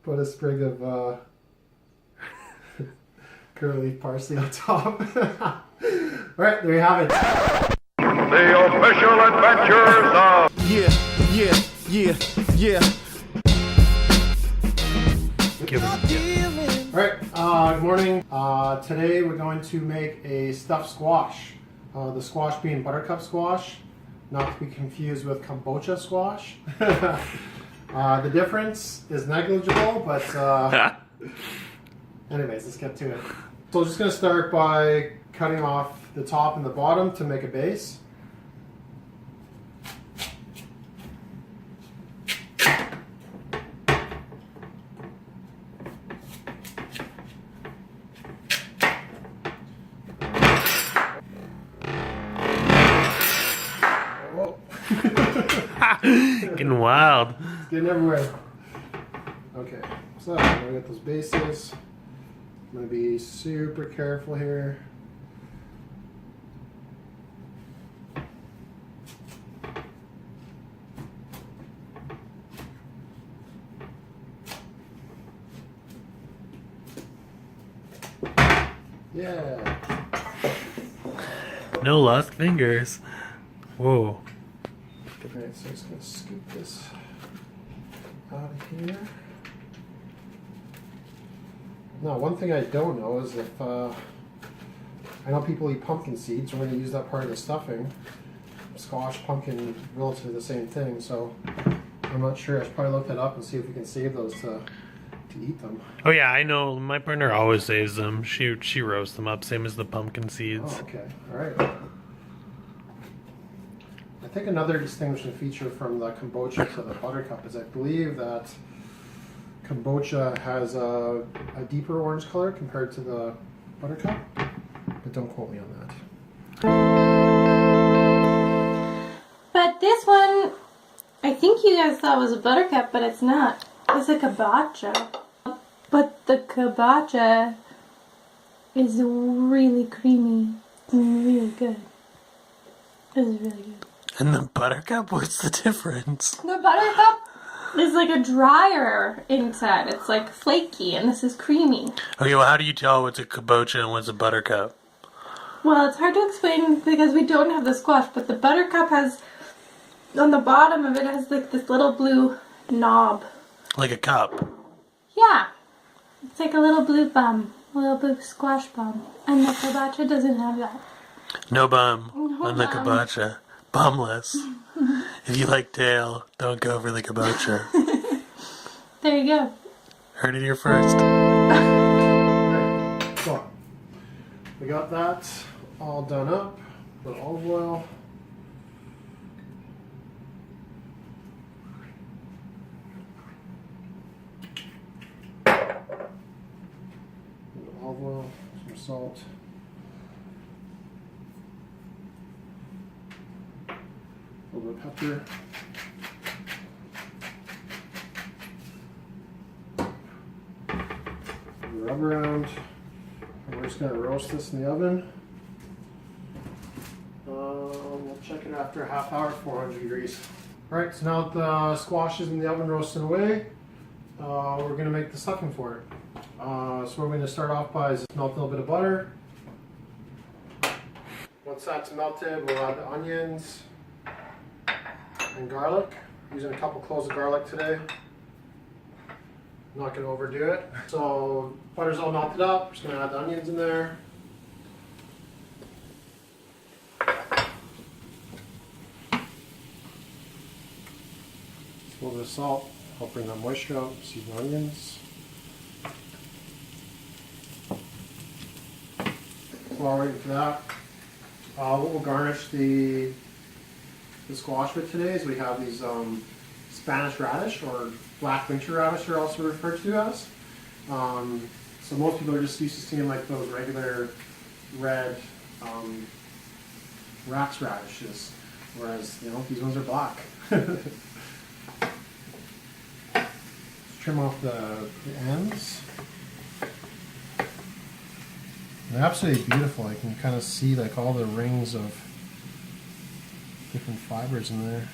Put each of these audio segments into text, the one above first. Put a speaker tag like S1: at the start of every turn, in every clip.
S1: Put a sprig of curly parsley on top. Alright, there you have it.
S2: The official adventures of...
S1: Alright, good morning. Today we're going to make a stuffed squash. The squash being Buttercup squash, not to be confused with Kobocha squash. The difference is negligible, but anyways, let's get to it. So I'm just going to start by cutting off the top and the bottom to make a base.
S3: Getting wild.
S1: It's getting everywhere. Okay, so I'm gonna get those bases. I'm gonna be super careful here. Yeah.
S3: No lost fingers. Whoa.
S1: Alright, so I'm just going to scoop this out of here. Now, one thing I don't know is if, I know people eat pumpkin seeds, we're going to use that part of the stuffing. Squash, pumpkin, relatively the same thing, so I'm not sure. I should probably look that up and see if we can save those to eat them.
S3: Oh yeah, I know. My partner always saves them. She roasts them up, same as the pumpkin seeds.
S1: Oh, okay. Alright. I think another distinguishing feature from the Kobocha to the Buttercup is I believe that Kobocha has a deeper orange color compared to the Buttercup, but don't quote me on that.
S4: But this one, I think you guys thought was a Buttercup, but it's not. It's a Kobacha. But the Kobacha is really creamy and really good. It's really good.
S3: And the Buttercup? What's the difference?
S4: The Buttercup is like a drier inside. It's like flaky, and this is creamy.
S3: Okay, well, how do you tell what's a Kobocha and what's a Buttercup?
S4: Well, it's hard to explain because we don't have the squash, but the Buttercup has, on the bottom of it, has like this little blue knob.
S3: Like a cup.
S4: Yeah. It's like a little blue bum. A little blue squash bum. And the Kobacha doesn't have that.
S3: No bum
S4: No
S3: on the
S4: bum.
S3: Kobacha. Bumless. If you like tail, don't go for the Kobocha.
S4: There you go.
S3: Heard it here first.
S1: Alright, so we got that all done up. Put olive oil. Olive oil, some salt. A little bit of pepper. Rub around. And we're just going to roast this in the oven. We'll check it after a half hour, 400 degrees. Alright, so now that the squash is in the oven roasting away, we're going to make the stuffing for it. So what we're going to start off by is just melt a little bit of butter. Once that's melted, we'll add the onions and garlic. Using a couple cloves of garlic today. Not going to overdo it. So butter's all melted up. Just going to add the onions in there. Just a little bit of salt. Help bring that moisture out. Season onions. While we're waiting for that, what we'll garnish the squash with today is we have these Spanish radish, or black winter radish are also referred to as. So most people are just used to seeing like those regular red Rax radishes, whereas these ones are black. Let's trim off the ends. They're absolutely beautiful. You can kind of see like all the rings of different fibers in there.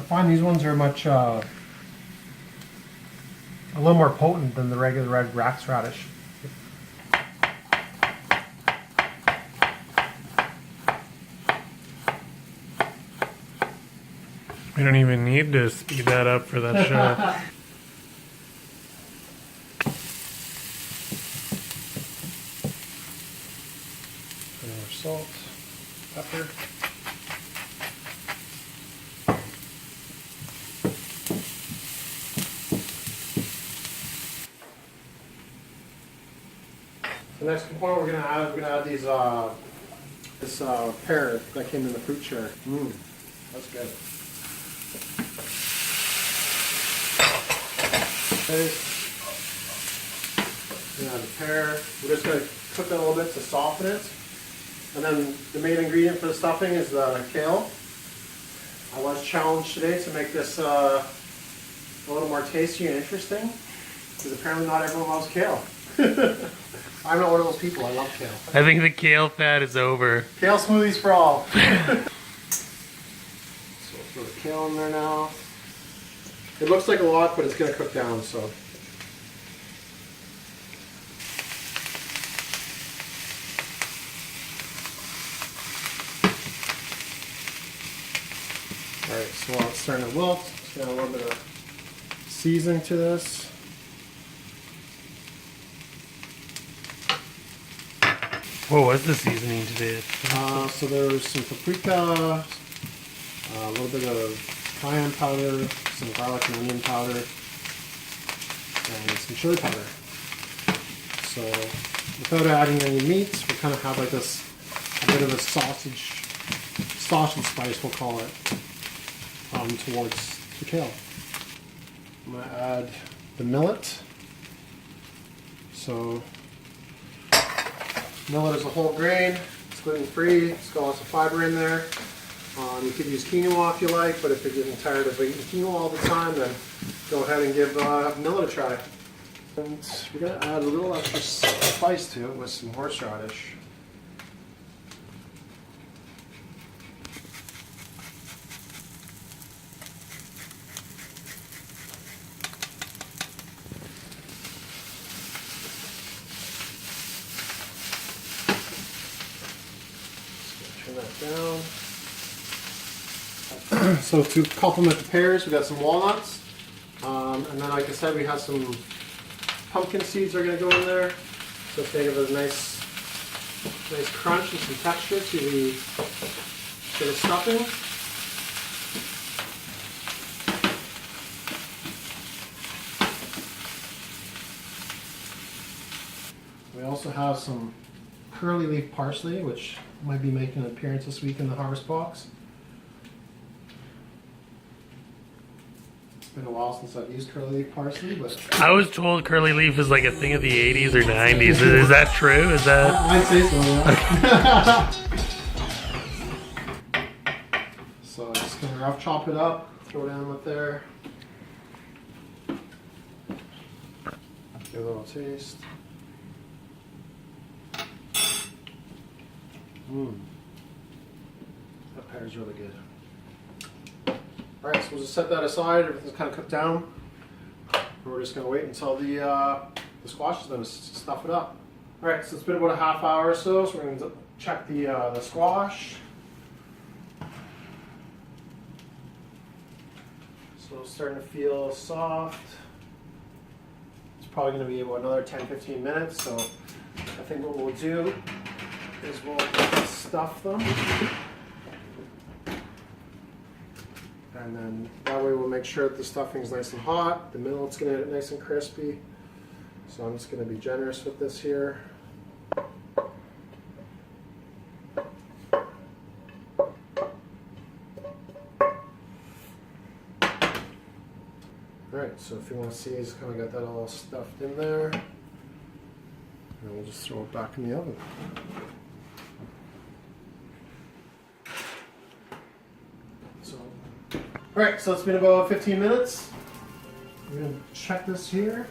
S1: find these ones are much a little more potent than the regular red wax radish.
S3: We don't even need to speed that up for that shot.
S1: More salt, pepper. The next component we're gonna add these this pear that came in the fruit jar. That's good. Okay. The pear. We're just gonna cook that a little bit to soften it, and then the main ingredient for the stuffing is the kale. I was challenged today to make this a little more tasty and interesting, because apparently not everyone loves kale. I'm not one of those people. I love kale.
S3: I think the kale fad is over.
S1: Kale smoothies for all. So we'll throw the kale in there now. It looks like a lot, but it's going to cook down, so. Alright, so while it's starting to wilt, just add a little bit of seasoning to this.
S3: What was the seasoning today?
S1: So there's some paprika, a little bit of cayenne powder, some garlic and onion powder, and some chili powder. So without adding any meat, we kind of have like this, a bit of a sausage spice, we'll call it, towards the kale. I'm going to add the millet. So millet is a whole grain, it's gluten-free, it's got lots of fiber in there. You could use quinoa if you like, but if you're getting tired of eating quinoa all the time, then go ahead and give millet a try. And we're going to add a little extra spice to it with some horseradish. Turn that down. So to complement the pears, we got some walnuts, and then like I said, we have some pumpkin seeds are going to go in there. So they give a nice crunch and some texture to the stuffing. We also have some curly leaf parsley, which might be making an appearance this week in the harvest box. It's been a while since I've used curly leaf parsley, but
S3: I was told curly leaf is like a thing of the 80s or 90s. Is that true? Is that?
S1: I'd say so, yeah. So I'm just gonna rough chop it up, throw it down with there. Give it a little taste. That pear's really good. Alright, so we'll just set that aside. Everything's kind of cooked down. We're just going to wait until the squash is going to stuff it up. Alright, so it's been about a half hour or so, so we're going to check the squash. So it's starting to feel soft. It's probably going to be about another 10-15 minutes, so I think what we'll do is we'll stuff them. And then that way we'll make sure that the stuffing is nice and hot, the millet's going to get nice and crispy. So I'm just going to be generous with this here. Alright, so if you want to see, it's kind of got that all stuffed in there. And we'll just throw it back in the oven. Alright, so it's been about 15 minutes. We're going to check this here.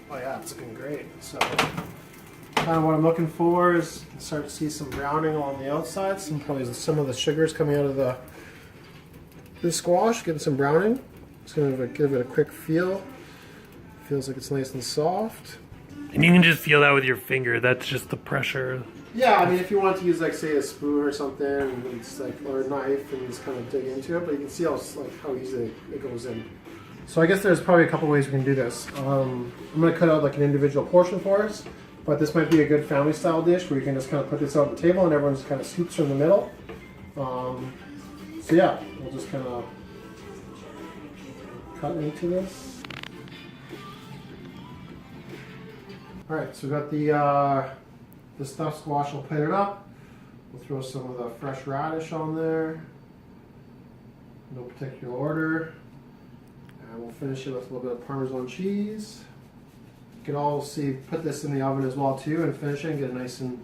S1: Oh yeah, it's looking great. So kind of what I'm looking for is you can start to see some browning along the outside. Some of the sugars coming out of the this squash, getting some browning. Just gonna give it a quick feel. Feels like it's nice and soft.
S3: And you can just feel that with your finger. That's just the pressure.
S1: Yeah, I mean, if you want to use, like, say, a spoon or something, and it's like, or a knife, and just kind of dig into it, but you can see how easily it goes in. So I guess there's probably a couple ways we can do this. I'm going to cut out like an individual portion for us, but this might be a good family-style dish where you can just kind of put this out on the table and everyone just kind of scoops from the middle. So yeah, we'll just kind of cut into this. All right, so we got the stuffed squash all plated up. We'll throw some of the fresh radish on there. No particular order. And we'll finish it with a little bit of Parmesan cheese. You can all put this in the oven as well too and finish it and get it nice and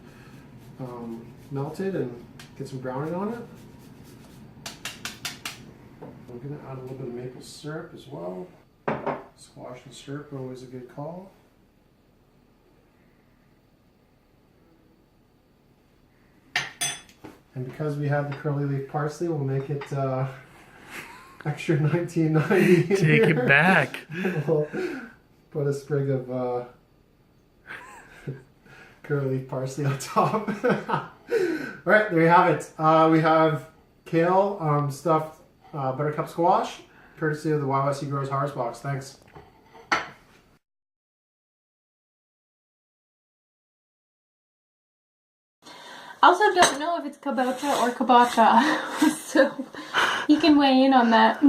S1: melted and get some browning on it. I'm going to add a little bit of maple syrup as well. Squash and syrup are always a good call. And because we have the curly leaf parsley, we'll make it extra $19.90.
S3: Take it back.
S1: We'll put a sprig of curly leaf parsley on top. Alright, there you have it. We have kale stuffed buttercup squash, courtesy of the YYC Growers Harvest Box. Thanks.
S4: Also, don't know if it's Kobocha or Kobacha, so you can weigh in on that.